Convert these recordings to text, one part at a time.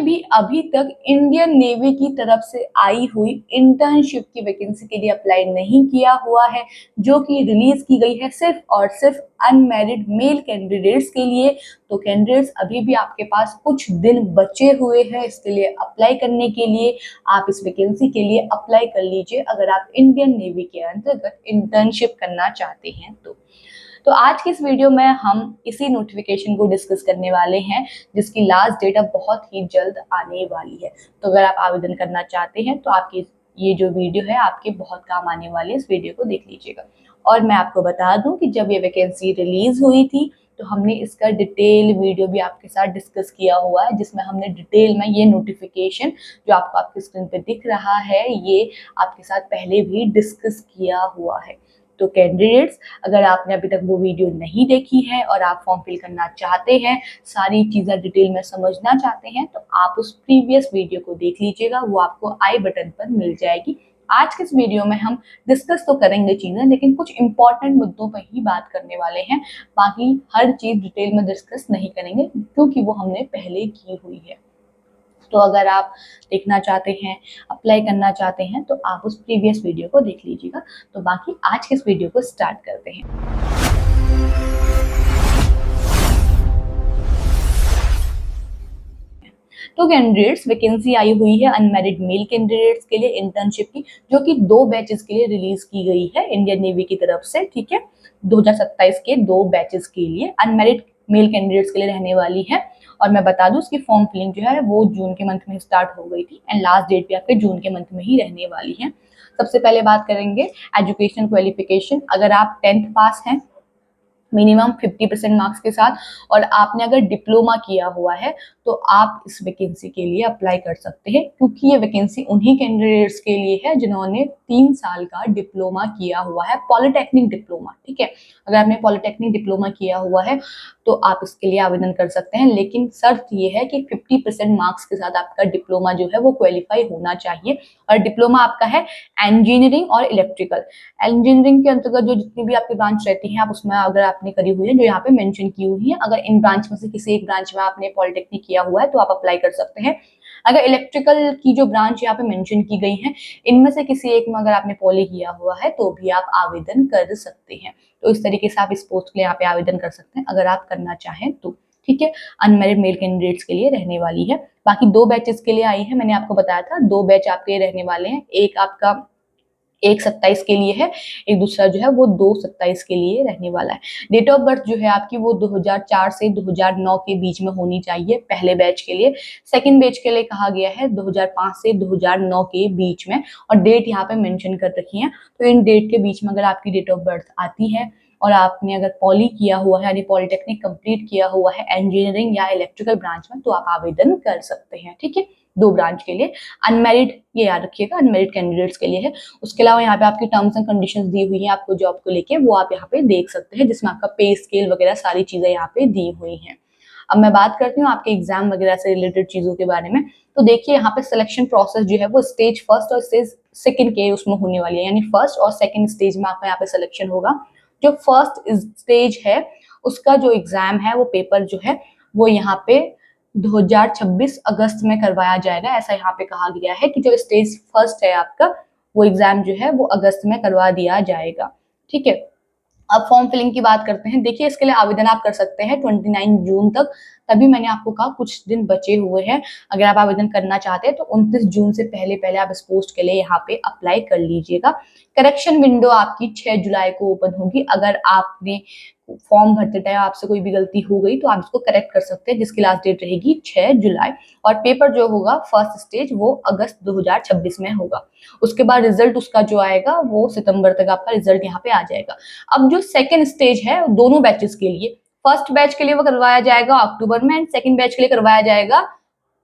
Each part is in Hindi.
भी अभी तक इंडियन नेवी की तरफ से आई हुई इंटर्नशिप की वैकेंसी के लिए अप्लाई नहीं किया हुआ है, जो कि रिलीज की गई है सिर्फ और सिर्फ अनमैरिड मेल कैंडिडेट्स के लिए, तो कैंडिडेट्स अभी भी आपके पास कुछ दिन बचे हुए हैं इसके लिए अप्लाई करने के लिए। आप इस वैकेंसी के लिए अप्लाई कर लीजिए अगर आप इंडियन नेवी के अंतर्गत इंटर्नशिप करना चाहते हैं तो आज की इस वीडियो में हम इसी नोटिफिकेशन को डिस्कस करने वाले हैं, जिसकी लास्ट डेट अब बहुत ही जल्द आने वाली है। तो अगर आप आवेदन करना चाहते हैं तो आपकी ये जो वीडियो है आपके बहुत काम आने वाली है, इस वीडियो को देख लीजिएगा। और मैं आपको बता दूं कि जब ये वैकेंसी रिलीज हुई थी तो हमने इसका डिटेल वीडियो भी आपके साथ डिस्कस किया हुआ है, जिसमें हमने डिटेल में ये नोटिफिकेशन जो आपको आपकी स्क्रीन पे दिख रहा है ये आपके साथ पहले भी डिस्कस किया हुआ है। तो कैंडिडेट्स, अगर आपने अभी तक वो वीडियो नहीं देखी है और आप फॉर्म फिल करना चाहते हैं, सारी चीज़ें डिटेल में समझना चाहते हैं, तो आप उस प्रीवियस वीडियो को देख लीजिएगा, वो आपको आई बटन पर मिल जाएगी। आज के इस वीडियो में हम डिस्कस तो करेंगे चीज़ें, लेकिन कुछ इंपॉर्टेंट मुद्दों पर ही बात करने वाले हैं। बाकी हर चीज़ डिटेल में डिस्कस नहीं करेंगे क्योंकि वो हमने पहले की हुई है। तो अगर आप देखना चाहते हैं, अप्लाई करना चाहते हैं, तो आप उस प्रीवियस वीडियो को देख लीजिएगा। तो बाकी आज के इस वीडियो को स्टार्ट करते हैं। तो कैंडिडेट्स, वैकेंसी आई हुई है अनमैरिड मेल कैंडिडेट्स के लिए इंटर्नशिप की, जो कि 2 बैचेस के लिए रिलीज की गई है इंडियन नेवी की तरफ से। ठीक है, 2027 के 2 बैचेस के लिए अनमैरिड मेल कैंडिडेट्स के लिए रहने वाली है। और मैं बता दूं, उसकी फॉर्म फिलिंग जो है वो जून के मंथ में स्टार्ट हो गई थी एंड लास्ट डेट भी आपके जून के मंथ में ही रहने वाली है। सबसे पहले बात करेंगे एजुकेशन क्वालिफिकेशन। अगर आप 10th पास हैं मिनिमम 50% मार्क्स के साथ और आपने अगर डिप्लोमा किया हुआ है तो आप इस वैकेंसी के लिए अप्लाई कर सकते हैं, क्योंकि ये वैकेंसी उन्हीं कैंडिडेट्स के लिए है जिन्होंने 3 साल का डिप्लोमा किया हुआ है, पॉलिटेक्निक डिप्लोमा। ठीक है, अगर आपने पॉलिटेक्निक डिप्लोमा किया हुआ है तो आप इसके लिए आवेदन कर सकते हैं, लेकिन शर्त ये है कि 50% मार्क्स के साथ आपका डिप्लोमा जो है वो क्वालिफाई होना चाहिए। और डिप्लोमा आपका है इंजीनियरिंग और इलेक्ट्रिकल। इंजीनियरिंग के अंतर्गत जो जितनी भी आपकी ब्रांच रहती है, आप उसमें अगर आपने करी हुई है जो यहाँ पे मेंशन की हुई है, अगर इन ब्रांच में से किसी एक ब्रांच में आपने पॉलिटेक्निक किया हुआ है तो आप अप्लाई कर सकते हैं। अगर इलेक्ट्रिकल की जो ब्रांच यहाँ पे मेंशन की गई है, इनमें से किसी एक में अगर आपने पॉली किया हुआ है तो भी आप आवेदन कर सकते हैं। तो इस तरीके से आप इस पोस्ट के लिए यहाँ पे आवेदन कर सकते हैं अगर आप करना चाहें तो। ठीक है, अनमैरिड मेल कैंडिडेट्स के लिए रहने वाली है। बाकी 2 बैचेस के लिए आई है, मैंने आपको बताया था 2 बैच आपके रहने वाले हैं। एक आपका 1/27 के लिए है, एक दूसरा जो है वो 2/27 के लिए रहने वाला है। डेट ऑफ बर्थ जो है आपकी वो 2004 से 2009 के बीच में होनी चाहिए पहले बैच के लिए। सेकंड बैच के लिए कहा गया है 2005 से 2009 के बीच में, और डेट यहाँ पे मेंशन कर रखी है। तो इन डेट के बीच में अगर आपकी डेट ऑफ बर्थ आती है और आपने अगर पॉली किया हुआ है यानी पॉलिटेक्निक कंप्लीट किया हुआ है इंजीनियरिंग या इलेक्ट्रिकल ब्रांच में, तो आप आवेदन कर सकते हैं। ठीक है, 2 ब्रांच के लिए। अनमैरिड, ये याद रखिएगा, अनमैरिड कैंडिडेट्स के लिए है। उसके अलावा यहाँ पे आपकी टर्म्स एंड कंडीशंस दी हुई है आपको जॉब को लेके, वो आप यहाँ पे देख सकते हैं, जिसमें आपका पे स्केल वगैरह सारी चीजें यहाँ पे दी हुई हैं। अब मैं बात करती हूँ आपके एग्जाम वगैरह से रिलेटेड चीजों के बारे में। तो देखिए, यहाँ पे सिलेक्शन प्रोसेस जो है वो स्टेज फर्स्ट और स्टेज सेकंड के उसमें होने वाली है, यानी फर्स्ट और सेकंड स्टेज में आपका यहाँ पे सिलेक्शन होगा। जो फर्स्ट स्टेज है उसका जो एग्जाम है वो पेपर जो है वो यहाँ पे 2026 अगस्त में करवाया जाएगा। ऐसा यहाँ पे कहा गया है कि जो स्टेज फर्स्ट है आपका वो एग्जाम जो है वो अगस्त में करवा दिया जाएगा। ठीक है, अब फॉर्म फिलिंग की बात करते हैं। देखिए, इसके लिए आवेदन आप कर सकते हैं 29 जून तक। तभी मैंने आपको कहा कुछ दिन बचे हुए हैं। अगर आप आवेदन करना चाहते हैं तो 29 जून से पहले पहले आप इस पोस्ट के लिए यहाँ पे अप्लाई कर लीजिएगा। करेक्शन विंडो आपकी 6 जुलाई को ओपन होगी। अगर आपने फॉर्म भरते टाइम आपसे कोई भी गलती हो गई तो आप इसको करेक्ट कर सकते हैं, जिसकी लास्ट डेट रहेगी 6 जुलाई। और पेपर जो होगा फर्स्ट स्टेज वो अगस्त 2026 में होगा। उसके बाद रिजल्ट उसका जो आएगा वो सितंबर तक आपका रिजल्ट यहाँ पे आ जाएगा। अब जो सेकेंड स्टेज है दोनों बैचेस के लिए, फर्स्ट बैच के लिए वो करवाया जाएगा अक्टूबर में एंड सेकेंड बैच के लिए करवाया जाएगा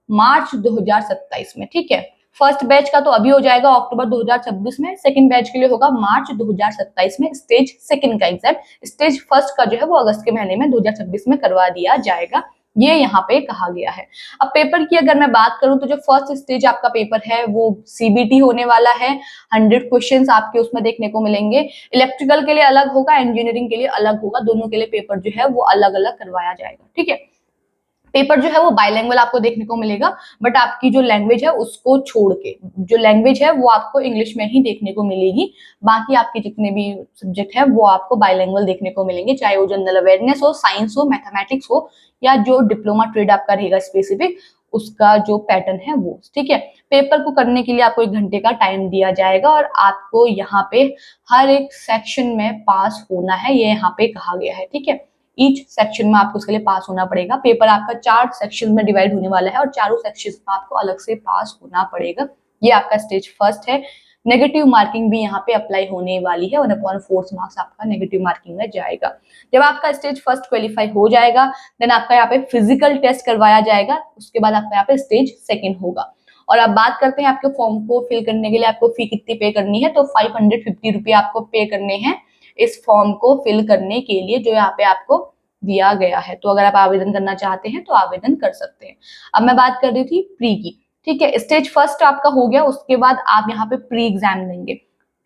मार्च 2027 में। ठीक है, फर्स्ट बैच का तो अभी हो जाएगा अक्टूबर 2026 में, सेकंड बैच के लिए होगा मार्च 2027 में स्टेज सेकंड का एग्जाम। स्टेज फर्स्ट का जो है वो अगस्त के महीने में 2026 में करवा दिया जाएगा, ये यहाँ पे कहा गया है। अब पेपर की अगर मैं बात करूं तो जो फर्स्ट स्टेज आपका पेपर है वो सीबीटी होने वाला है। 100 क्वेश्चंस आपके उसमें देखने को मिलेंगे। इलेक्ट्रिकल के लिए अलग होगा, इंजीनियरिंग के लिए अलग होगा, दोनों के लिए पेपर जो है वो अलग अलग करवाया जाएगा। ठीक है, पेपर जो है वो बाइलैंग्वेज आपको देखने को मिलेगा, बट आपकी जो लैंग्वेज है उसको छोड़ के जो लैंग्वेज है वो आपको इंग्लिश में ही देखने को मिलेगी। बाकी आपके जितने भी सब्जेक्ट है वो आपको बाइलैंग्वेज देखने को मिलेंगे, चाहे वो जनरल अवेयरनेस हो, साइंस हो, मैथमेटिक्स हो, या जो डिप्लोमा ट्रेड आपका रहेगा स्पेसिफिक, उसका जो पैटर्न है वो, ठीक है। पेपर को करने के लिए आपको 1 घंटे का टाइम दिया जाएगा और आपको यहाँ पे हर एक सेक्शन में पास होना है, ये यहाँ पे कहा गया है, ठीक है। ईच सेक्शन में आपको उसके लिए पास होना पड़ेगा। पेपर आपका 4 सेक्शन में डिवाइड होने वाला है और चारों सेक्शन में आपको अलग से पास होना पड़ेगा। ये आपका स्टेज फर्स्ट है। नेगेटिव मार्किंग भी यहाँ पे अप्लाई होने वाली है, 1/4 मार्क्स आपका नेगेटिव मार्किंग में जाएगा। जब आपका स्टेज फर्स्ट क्वालिफाई हो जाएगा, देन आपका यहाँ पे फिजिकल टेस्ट करवाया जाएगा, उसके बाद आपका यहाँ पे स्टेज सेकेंड होगा। और अब बात करते हैं आपके फॉर्म को फिल करने के लिए आपको फी कितनी पे करनी है, तो 550 रुपये आपको पे करने हैं इस फॉर्म को फिल करने के लिए, जो यहाँ पे आपको दिया गया है। तो अगर आप आवेदन करना चाहते हैं तो आवेदन कर सकते हैं। अब मैं बात कर रही थी प्री की, ठीक है। स्टेज फर्स्ट आपका हो गया, उसके बाद आप यहाँ पे प्री एग्जाम देंगे।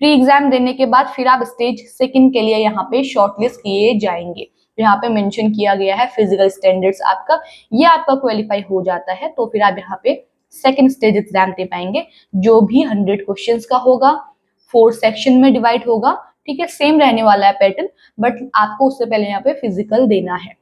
प्री एग्जाम देने के बाद फिर आप स्टेज सेकंड के लिए यहाँ पे शॉर्टलिस्ट किए जाएंगे। यहाँ पे मेंशन किया गया है फिजिकल स्टैंडर्ड्स आपका, ये आपका क्वालिफाई हो जाता है तो फिर आप यहाँ पे सेकंड स्टेज एग्जाम दे पाएंगे, जो भी 100 क्वेश्चंस का होगा, 4 सेक्शन में डिवाइड होगा, ठीक है। सेम रहने वाला है पैटर्न, बट आपको उससे पहले यहाँ पे फिजिकल देना है।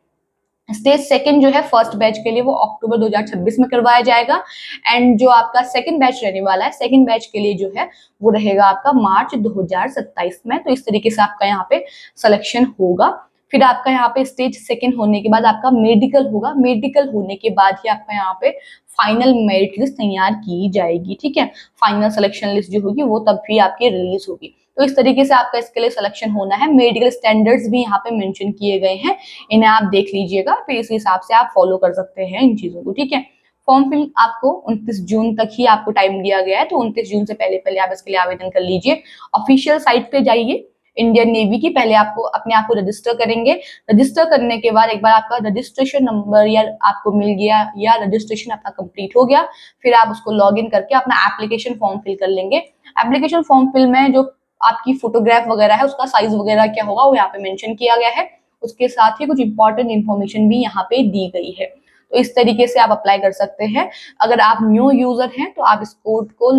स्टेज सेकंड जो है फर्स्ट बैच के लिए वो अक्टूबर 2026 में करवाया जाएगा, एंड जो आपका सेकंड बैच रहने वाला है, सेकंड बैच के लिए जो है वो रहेगा आपका मार्च 2027 में। तो इस तरीके से आपका यहाँ पे सिलेक्शन होगा। फिर आपका यहाँ पे स्टेज सेकंड होने के बाद आपका मेडिकल होगा, मेडिकल होने के बाद ही आपका यहाँ पे फाइनल मेरिट लिस्ट तैयार की जाएगी, ठीक है। फाइनल सिलेक्शन लिस्ट जो होगी वो तब भी आपकी रिलीज होगी। तो इस तरीके से आपका इसके लिए सिलेक्शन होना है। मेडिकल स्टैंडर्ड्स भी यहाँ पे मेंशन किए गए हैं, इन्हें आप देख लीजिएगा, फिर इस हिसाब से आप फॉलो कर सकते हैं इन चीजों को, ठीक है। फॉर्म फिल आपको 29 जून तक ही आपको टाइम दिया गया है, तो 29 जून से पहले पहले आप इसके लिए आवेदन कर लीजिए। ऑफिशियल साइट पे जाइए इंडियन नेवी की, पहले आपको अपने आप को रजिस्टर करेंगे। रजिस्टर करने के बाद एक बार आपका रजिस्ट्रेशन नंबर या आपको मिल गया या रजिस्ट्रेशन आपका कंप्लीट हो गया, फिर आप उसको लॉग इन करके अपना एप्लीकेशन फॉर्म फिल कर लेंगे। एप्लीकेशन फॉर्म फिल में जो आपकी फोटोग्राफ वगैरह है उसका साइज वगैरह क्या होगा वो यहाँ पे मेंशन किया गया है। उसके साथ ही कुछ इंपॉर्टेंट इन्फॉर्मेशन भी यहाँ पे दी गई है। तो इस तरीके से आप अप्लाई कर सकते हैं। अगर आप न्यू यूजर हैं तो आप इस कोड को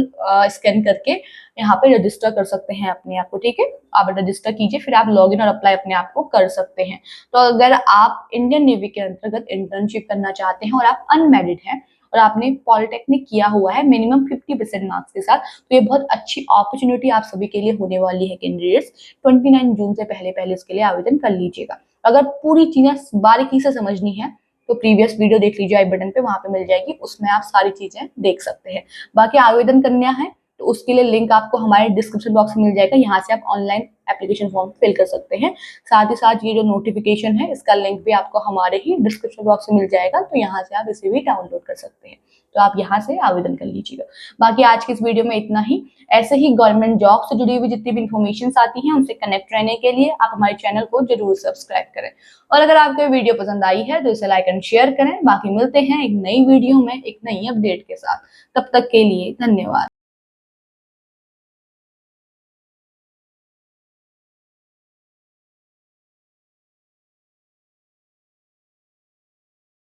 स्कैन करके यहाँ पे रजिस्टर कर सकते हैं अपने आप को, ठीक है। आप रजिस्टर कीजिए, फिर आप लॉग इन और अप्लाई अपने आप को कर सकते हैं। तो अगर आप इंडियन नेवी के अंतर्गत इंटर्नशिप करना चाहते हैं और आप अनमैरिड हैं और आपने पॉलिटेक्निक किया हुआ है मिनिमम 50% मार्क्स के साथ, तो ये बहुत अच्छी अपॉर्चुनिटी आप सभी के लिए होने वाली है कैंडिडेट्स। 29 जून से पहले पहले इसके लिए आवेदन कर लीजिएगा। अगर पूरी चीजें बारीकी से समझनी है तो प्रीवियस वीडियो देख लीजिए, आई बटन पे, वहां पे मिल जाएगी, उसमें आप सारी चीजें देख सकते हैं। बाकी आवेदन करना है तो उसके लिए लिंक आपको हमारे डिस्क्रिप्शन बॉक्स में मिल जाएगा, यहाँ से आप ऑनलाइन एप्लीकेशन फॉर्म फिल कर सकते हैं। साथ ही साथ ये जो नोटिफिकेशन है इसका लिंक भी आपको हमारे ही डिस्क्रिप्शन बॉक्स में मिल जाएगा, तो यहाँ से आप इसे भी डाउनलोड कर सकते हैं। तो आप यहाँ से आवेदन कर लीजिएगा। बाकी आज की इस वीडियो में इतना ही। ऐसे ही गवर्नमेंट जॉब से जुड़ी हुई जितनी भी इन्फॉर्मेशन आती हैं उनसे कनेक्ट रहने के लिए आप हमारे चैनल को जरूर सब्सक्राइब करें, और अगर आपको वीडियो पसंद आई है तो इसे लाइक एंड शेयर करें। बाकी मिलते हैं एक नई वीडियो में एक नई अपडेट के साथ, तब तक के लिए धन्यवाद।